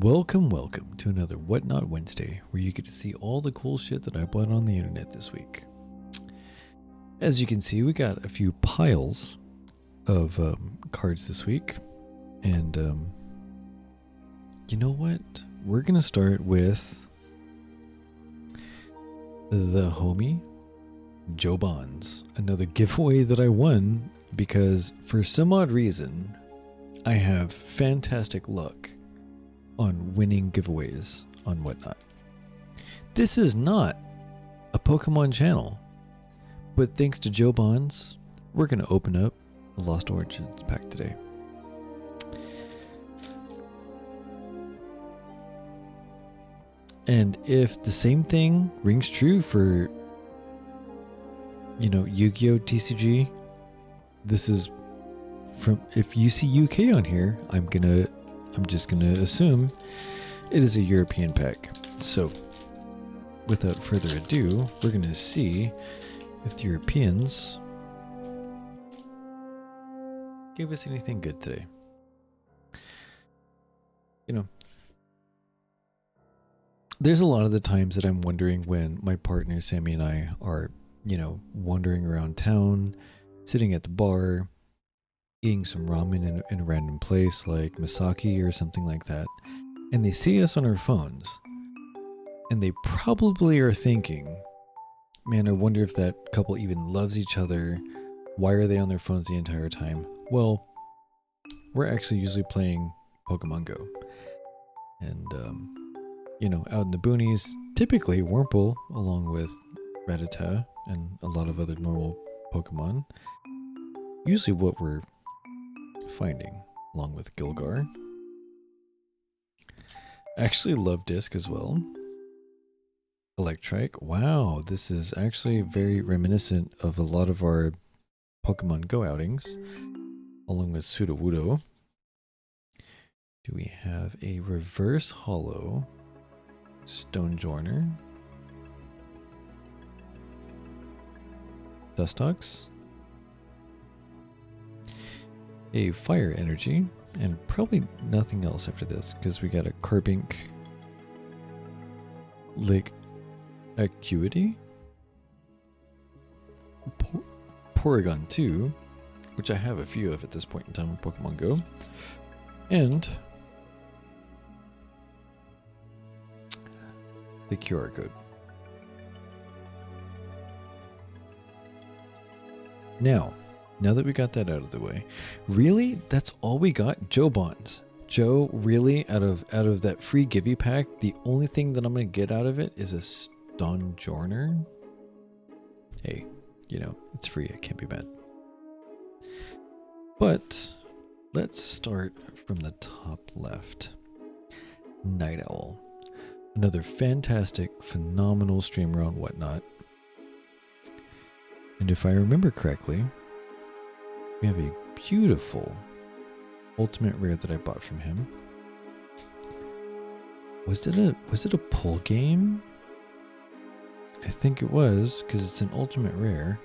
Welcome to another Whatnot Wednesday, where you get to see all the cool shit that I bought on the internet this week. As you can see, we got a few piles of cards this week, and you know what? We're gonna start with the homie Joe Bonds, another giveaway that I won because for some odd reason I have fantastic luck on winning giveaways on Whatnot. This is not a Pokemon channel, but thanks to Joe Bonds, we're going to open up the Lost Origins pack today. And if the same thing rings true for, Yu-Gi-Oh! TCG, this is from, if you see UK on here, I'm just gonna assume it is a European pack. So, without further ado, we're gonna see if the Europeans gave us anything good today. There's a lot of the times that I'm wondering when my partner Sammy and I are, wandering around town, sitting at the bar, eating some ramen in a random place like Misaki or something like that, and they see us on our phones, and they probably are thinking, man, I wonder if that couple even loves each other. Why are they on their phones the entire time? Well, we're actually usually playing Pokemon Go. And, out in the boonies, typically Wurmple, along with Rattata and a lot of other normal Pokemon, usually what we're finding, along with Gilgar. Actually love Disc as well. Electrike. Wow, this is actually very reminiscent of a lot of our Pokemon Go outings, along with Sudowoodo. Do we have a reverse holo Stonejourner? Dustox? A fire energy, and probably nothing else after this because we got a Carbink Lake Acuity, Porygon 2, which I have a few of at this point in time in Pokemon Go, and the QR code. Now that we got that out of the way, really, that's all we got? Joe Bonds. Joe, really, out of that free Givey pack, the only thing that I'm going to get out of it is a Stonejourner? Hey, it's free. It can't be bad. But let's start from the top left. Night Owl. Another fantastic, phenomenal streamer on Whatnot. And if I remember correctly, we have a beautiful ultimate rare that I bought from him. Was it a pull game? I think it was, because it's an ultimate rare,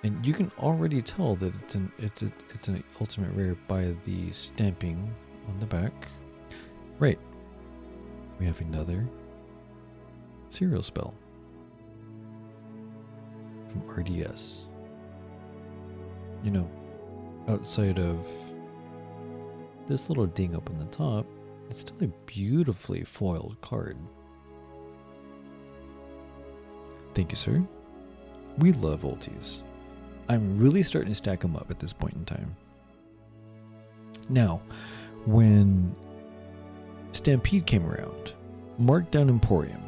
and you can already tell that it's an ultimate rare by the stamping on the back. Right. We have another serial spell from RDS. Outside of this little ding up on the top, it's still a beautifully foiled card. Thank you, sir. We love ultis. I'm really starting to stack them up at this point in time. Now, when Stampede came around, Markdown Emporium.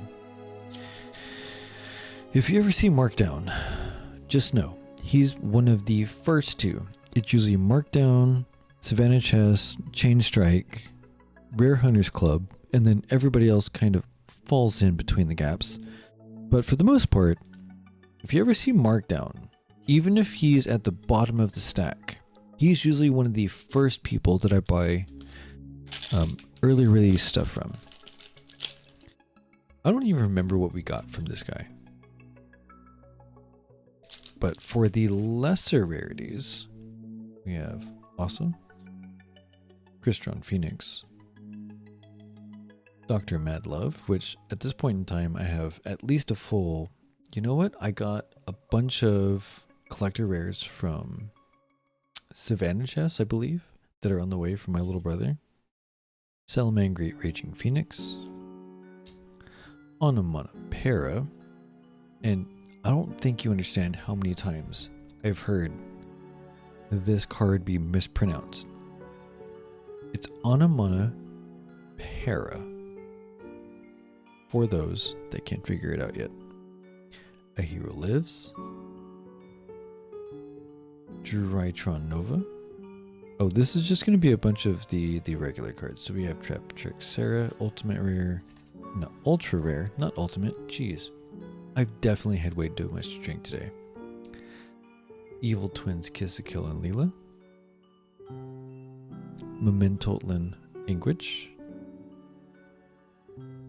If you ever see Markdown, just know he's one of the first two. It's usually Markdown, Savannah Chess, Chain Strike, Rare Hunters Club, and then everybody else kind of falls in between the gaps. But for the most part, if you ever see Markdown, even if he's at the bottom of the stack, he's usually one of the first people that I buy early release stuff from. I don't even remember what we got from this guy. But for the lesser rarities, we have Awesome, Crystron Phoenix, Dr. Madlove, which at this point in time I have at least a full. You know what? I got a bunch of collector rares from Savannah chests, I believe, that are on the way from my little brother. Salamangreat Raging Phoenix, Onomatopoeia, and I don't think you understand how many times I've heard this card be mispronounced. It's Onomatopoeia, for those that can't figure it out yet. A Hero Lives, Drytron Nova. Oh, this is just going to be a bunch of the regular cards. So we have Trap Trick Sarah, Ultimate Rare, no, Ultra Rare, not Ultimate. Jeez, I've definitely had way too much to drink today. Evil Twins Kiss a Kill and Leela, Momentotlin Ingwich,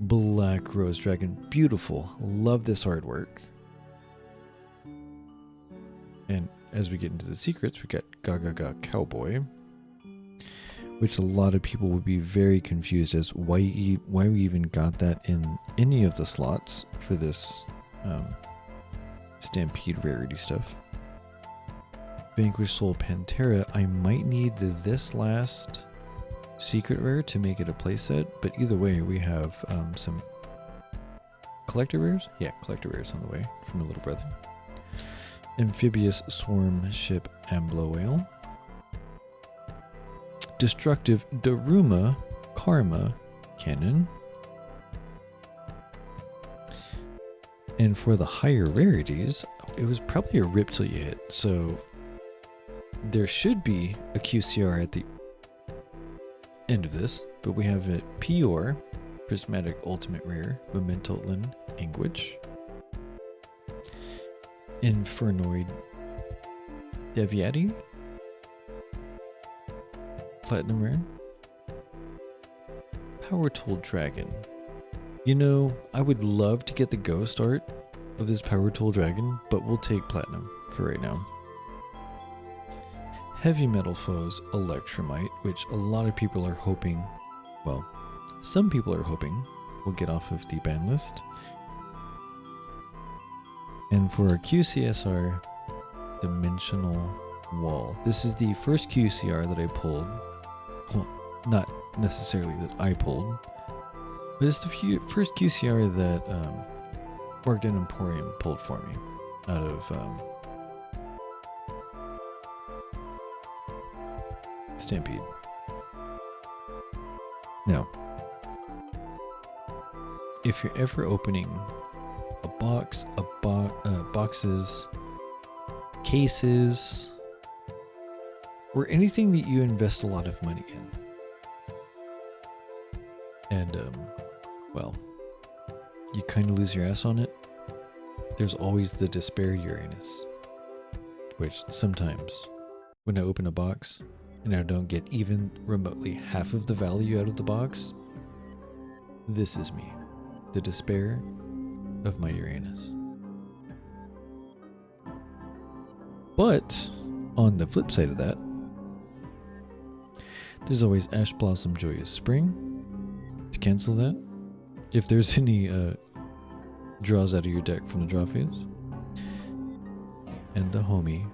Black Rose Dragon, beautiful, love this artwork. And as we get into the secrets, we got Gaga Cowboy, which a lot of people would be very confused as why we even got that in any of the slots for this Stampede rarity stuff. Vanquished Soul Pantera, I might need this last secret rare to make it a playset, but either way we have some collector rares. Yeah, collector rares on the way from my little brother. Amphibious Swarm Ship Amblo Whale, Destructive Daruma Karma Cannon, and for the higher rarities, it was probably a rip till you hit, so there should be a QCR at the end of this, but we have a Pior Prismatic Ultimate Rare Momentotlin Ingwich, Infernoid Deviati, Platinum Rare, Power Tool Dragon. You know, I would love to get the ghost art of this Power Tool Dragon, but we'll take Platinum for right now. Heavy Metal Foes Electromite, which a lot of people are hoping, well, some people are hoping will get off of the ban list. And for our QCSR Dimensional Wall, this is the first QCR that I pulled. Well, not necessarily that I pulled, but it's the first QCR that Barked in Emporium pulled for me out of Stampede. Now, if you're ever opening a box, boxes, cases, or anything that you invest a lot of money in, and well, you kind of lose your ass on it, there's always the despair Uranus, which sometimes when I open a box and I don't get even remotely half of the value out of the box, this is me, the despair of my Uranus. But on the flip side of that, there's always Ash Blossom Joyous Spring to cancel that. If there's any draws out of your deck from the draw phase. And the homie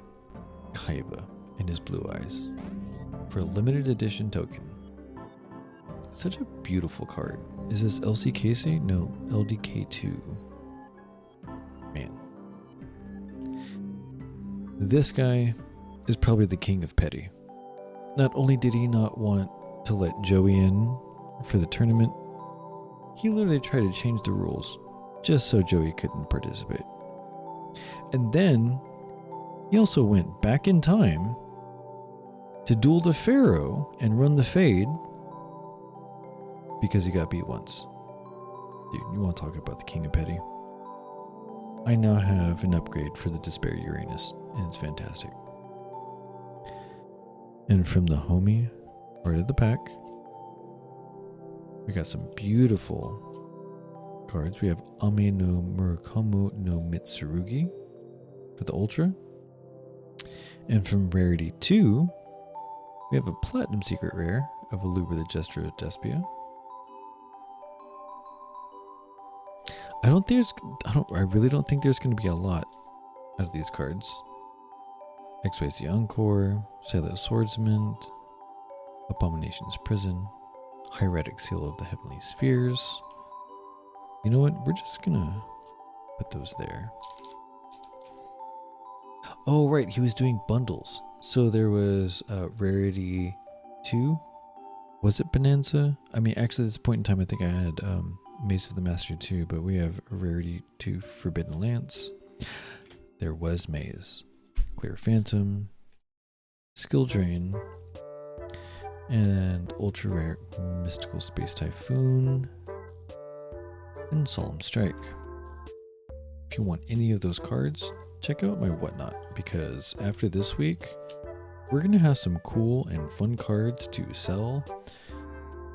Kaiba and his blue eyes for a limited edition token. Such a beautiful card. Is this LCKC? No, LDK2. Man. This guy is probably the king of petty. Not only did he not want to let Joey in for the tournament, he literally tried to change the rules just so Joey couldn't participate. And then he also went back in time to duel the Pharaoh and run the Fade because he got beat once. Dude, you want to talk about the king of petty? I now have an upgrade for the Despair Uranus, and it's fantastic. And from the homie part of the pack, we got some beautiful cards. We have Ame no Murakumo no Mitsurugi for the Ultra. And from Rarity 2, we have a Platinum Secret Rare of Aluber the Gesture of Despia. I really don't think there's going to be a lot out of these cards. X-Rays the Encore, Sailor Swordsman, Abomination's Prison, Hieratic Seal of the Heavenly Spheres. You know what? We're just gonna put those there. Oh, right. He was doing bundles. So there was Rarity 2. Was it Bonanza? I mean, actually, at this point in time, I think I had Mace of the Master 2, but we have Rarity 2 Forbidden Lance. There was Maze, Clear Phantom, Skill Drain, and Ultra Rare Mystical Space Typhoon, and Solemn Strike. If you want any of those cards, check out my Whatnot, because after this week, we're going to have some cool and fun cards to sell.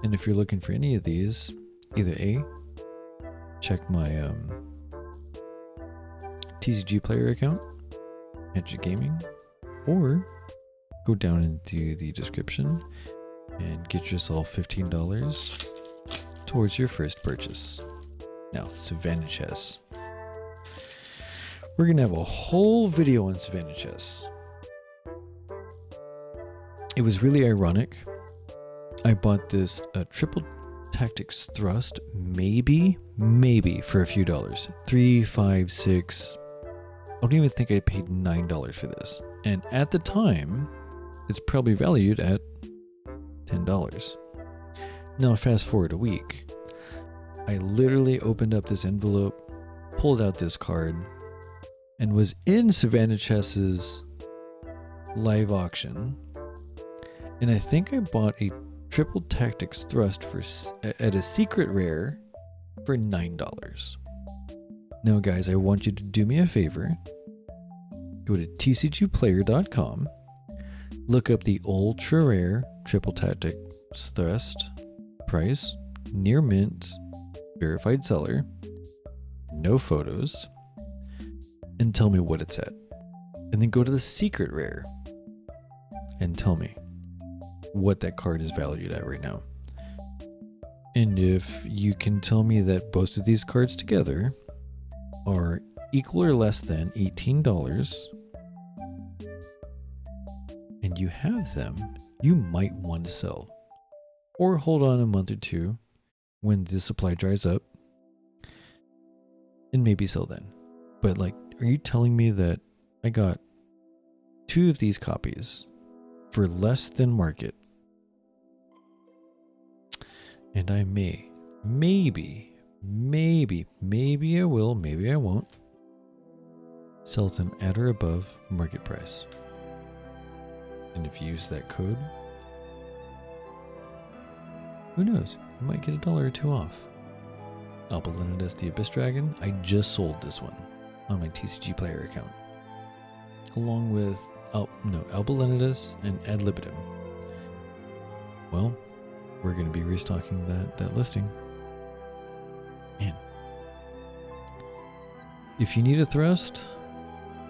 And if you're looking for any of these, either A, check my TCG player account, Hedge Gaming, or go down into the description and get yourself $15 towards your first purchase. Now, Savannah Chess. We're going to have a whole video on Savannah Chess. It was really ironic. I bought this Triple Tactics Thrust, maybe for a few dollars. $3, $5, $6. I don't even think I paid $9 for this. And at the time, it's probably valued at $10. Now fast forward a week. I literally opened up this envelope, pulled out this card, and was in Savannah Chess's live auction. And I think I bought a Triple Tactics Thrust at a secret rare for $9. Now guys, I want you to do me a favor. Go to tcgplayer.com, look up the ultra rare Triple Tactics Thrust price, near mint, verified seller, no photos, and tell me what it's at. And then go to the secret rare and tell me what that card is valued at right now. And if you can tell me that both of these cards together are equal or less than $18 and you have them, you might want to sell or hold on a month or two when the supply dries up and maybe sell then. But like, are you telling me that I got 2 of these copies for less than market, and I maybe I will, maybe I won't, sell them at or above market price? And if you use that code, who knows, you might get $1 or $2 off. Albalinidas the Abyss Dragon, I just sold this one on my TCG player account, along with Albalinidas and Ad Libitum. Well, we're going to be restocking that listing. Man, if you need a thrust,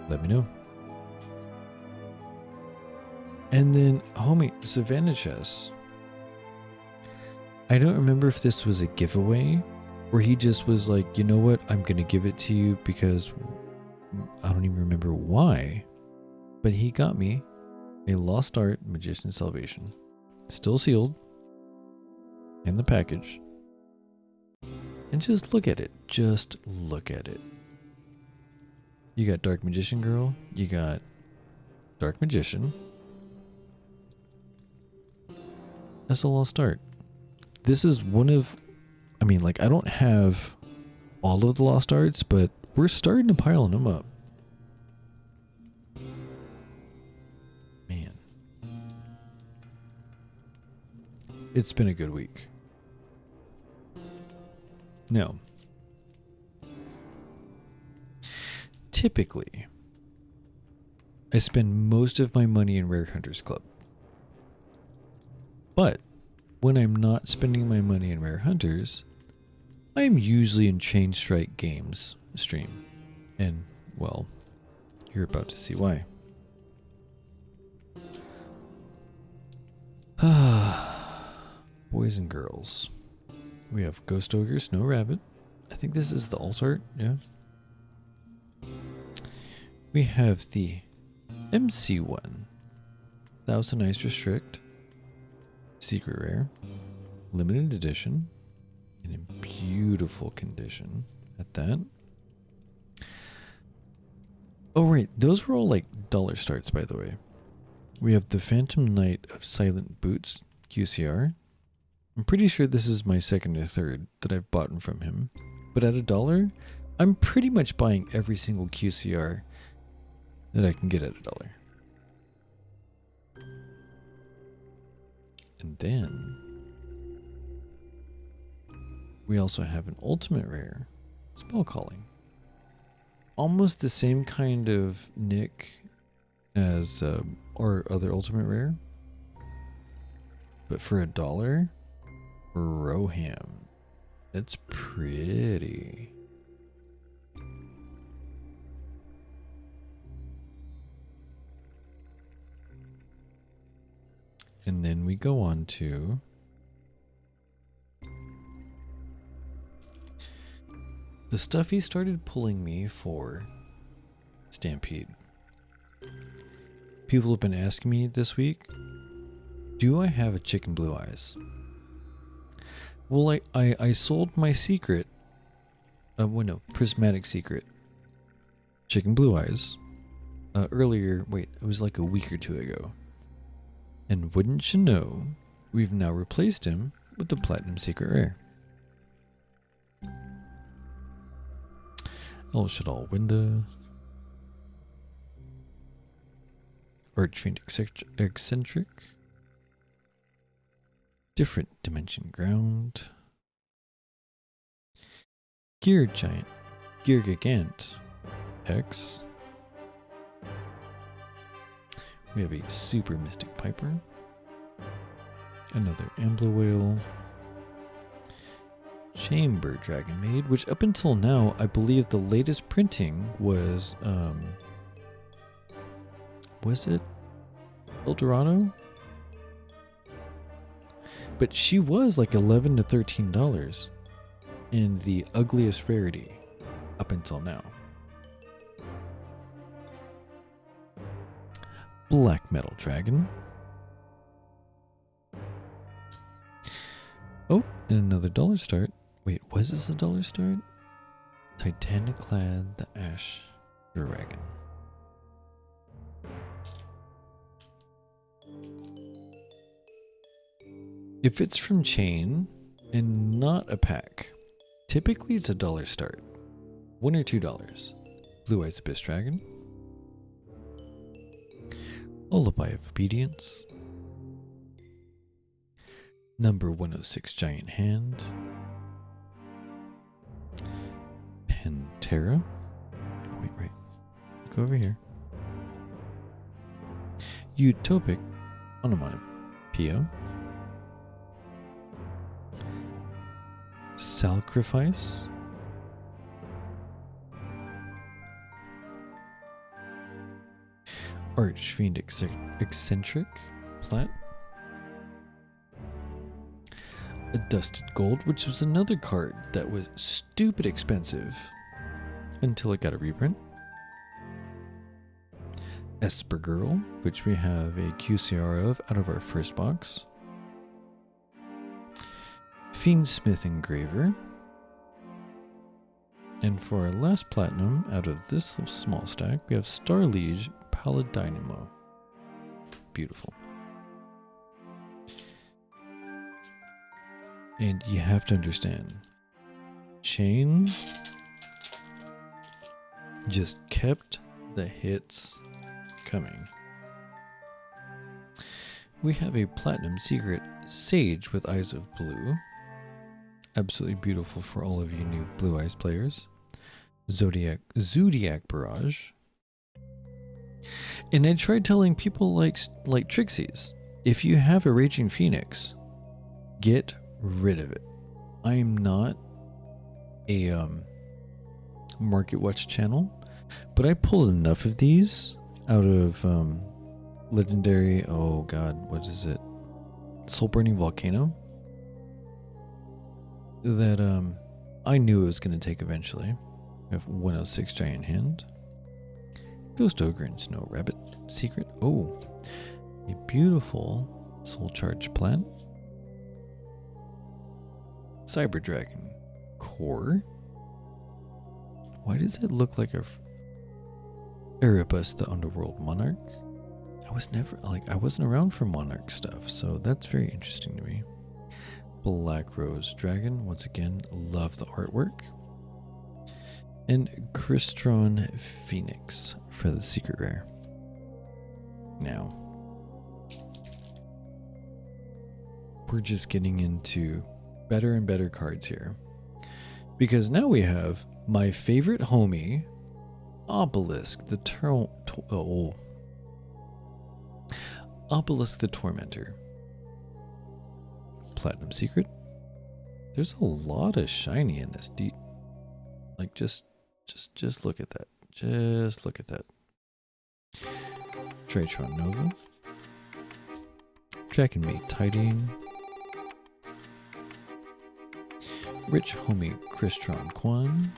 let me know. And then, homie, Savannah Chess. I don't remember if this was a giveaway or he just was like, you know what, I'm going to give it to you because I don't even remember why. But he got me a Lost Art Magician's Salvation. Still sealed. In the package. And just look at it. Just look at it. You got Dark Magician Girl. You got Dark Magician. That's a Lost Art. This is one of... I mean, like, I don't have all of the Lost Arts, but we're starting to pile them up. Man. It's been a good week. Now, typically, I spend most of my money in Rare Hunters Club. But when I'm not spending my money in Rare Hunters, I'm usually in Chain Strike Games stream. And, well, you're about to see why. Boys and girls. We have Ghost Ogre, Snow Rabbit, I think this is the alt art, yeah. We have the MC1, Thousand Ice Restrict, Secret Rare, Limited Edition, and in beautiful condition at that. Oh, right, those were all like dollar starts, by the way. We have the Phantom Knight of Silent Boots, QCR. I'm pretty sure this is my second or third that I've bought from him. But at $1, I'm pretty much buying every single QCR that I can get at $1. And then we also have an ultimate rare, Spell Calling. Almost the same kind of nick as our other ultimate rare. But for $1, Roham. That's pretty. And then we go on to the stuff he started pulling me for Stampede. People have been asking me this week, do I have a Chicken Blue Eyes? Well, I sold my secret, Prismatic Secret, Chicken Blue Eyes, earlier, it was like a week or two ago. And wouldn't you know, we've now replaced him with the Platinum Secret Rare. El Shaddai Window, Archfiend Eccentric, Different Dimension Ground, Gear Giant, Gear Gigant X. We have a Super Mystic Piper, another Ambler Whale, Chamber Dragon Maid, which up until now, I believe the latest printing was it Eldorado? But she was like $11 to $13 in the ugliest rarity up until now. Black Metal Dragon. Oh, and another dollar start. Wait, was this a dollar start? Titanic Clad the Ash Dragon. If it's from chain and not a pack, typically it's a dollar start. $1 or $2. Blue Eyes Abyss Dragon. Lullaby of Obedience. Number 106 Giant Hand. Pantera. Oh, wait, right. Go over here. Utopic Onomatopoeia. Sacrifice. Archfiend Eccentric Plat. A Dusted Gold, which was another card that was stupid expensive until it got a reprint. Esper Girl, which we have a QCR of out of our first box. Fiendsmith Engraver. And for our last platinum out of this small stack, we have Star Liege Paladinimo. Beautiful. And you have to understand, Chain just kept the hits coming. We have a Platinum Secret Sage with Eyes of Blue. Absolutely beautiful for all of you new Blue Eyes players. Zodiac Barrage. And I tried telling people like Trixie's, if you have a Raging Phoenix, get rid of it. I am not a Market Watch channel, but I pulled enough of these out of Legendary, oh god, what is it? Soul Burning Volcano, that I knew it was going to take eventually. We have 106 Giant Hand. Ghost Ogre and Snow Rabbit Secret. Oh, a beautiful Soul Charge Plant. Cyber Dragon Core. Why does it look like a Erebus, the Underworld Monarch? I wasn't around for Monarch stuff, so that's very interesting to me. Black Rose Dragon, once again, love the artwork. And Crystron Phoenix for the secret rare. Now, we're just getting into better and better cards here. Because now we have my favorite homie, Obelisk the Obelisk the Tormentor. Platinum Secret. There's a lot of shiny in this. Like just look at that. Just look at that. Tritron Nova. Dragonmate Tidying. Rich Homie Crystron Quan.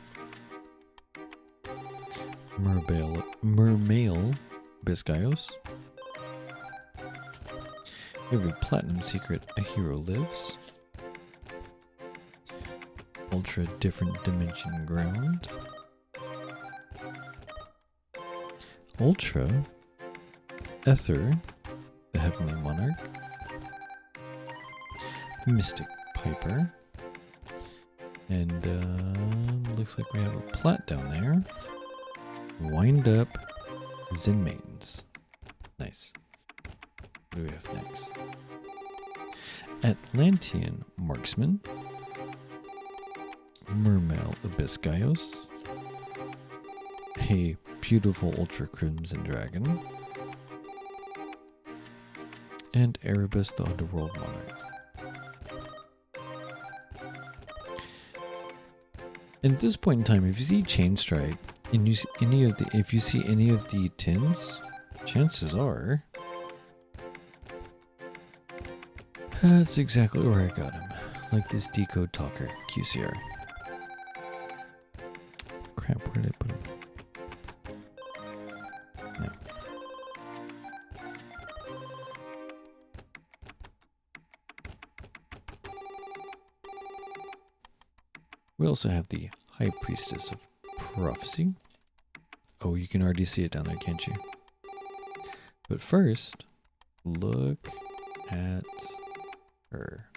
Mermail Biscayos. Every Platinum Secret a hero lives. Ultra Different Dimension Ground. Ultra Ether, the Heavenly Monarch. Mystic Piper. And looks like we have a plat down there. Wind Up Zen Maidens. Nice. What do we have next? Atlantean Marksman. Mermail Abiscayos. A beautiful Ultra Crimson Dragon. And Erebus the Underworld Monarch. And at this point in time, if you see Chain Strike and you see if you see any of the tins, chances are that's exactly where I got him. Like this Decode Talker QCR. Crap, where did I put him? No. We also have the High Priestess of Prophecy. Oh, you can already see it down there, can't you? But first, look at her.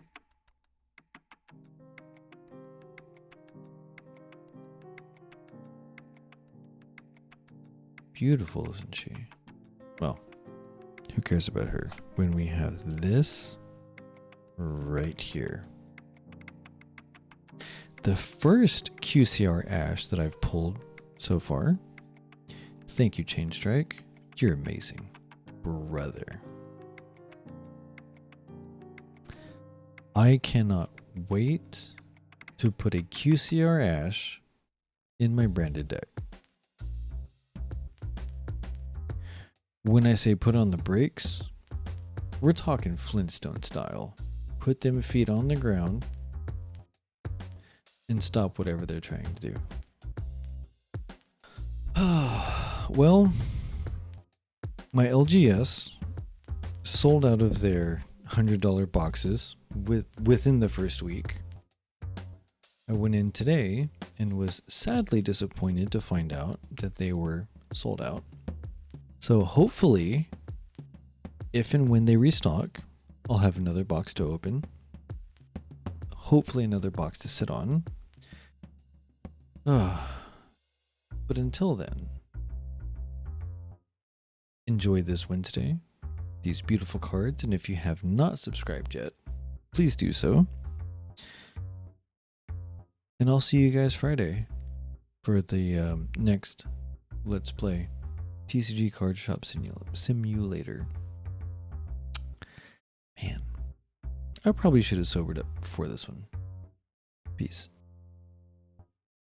Beautiful, isn't she? Well, who cares about her when we have this right here? The first QCR Ash that I've pulled so far. Thank you, Chain Strike. You're amazing, brother. I cannot wait to put a QCR Ash in my branded deck. When I say put on the brakes, we're talking Flintstone style. Put them feet on the ground and stop whatever they're trying to do. Well, my LGS sold out of their $100 boxes within the first week. I went in today and was sadly disappointed to find out that they were sold out. So hopefully, if and when they restock, I'll have another box to open. Hopefully another box to sit on. But until then, enjoy this Wednesday, these beautiful cards, and if you have not subscribed yet, please do so. And I'll see you guys Friday for the next Let's Play TCG Card Shop Simulator. Man, I probably should have sobered up before this one. Peace.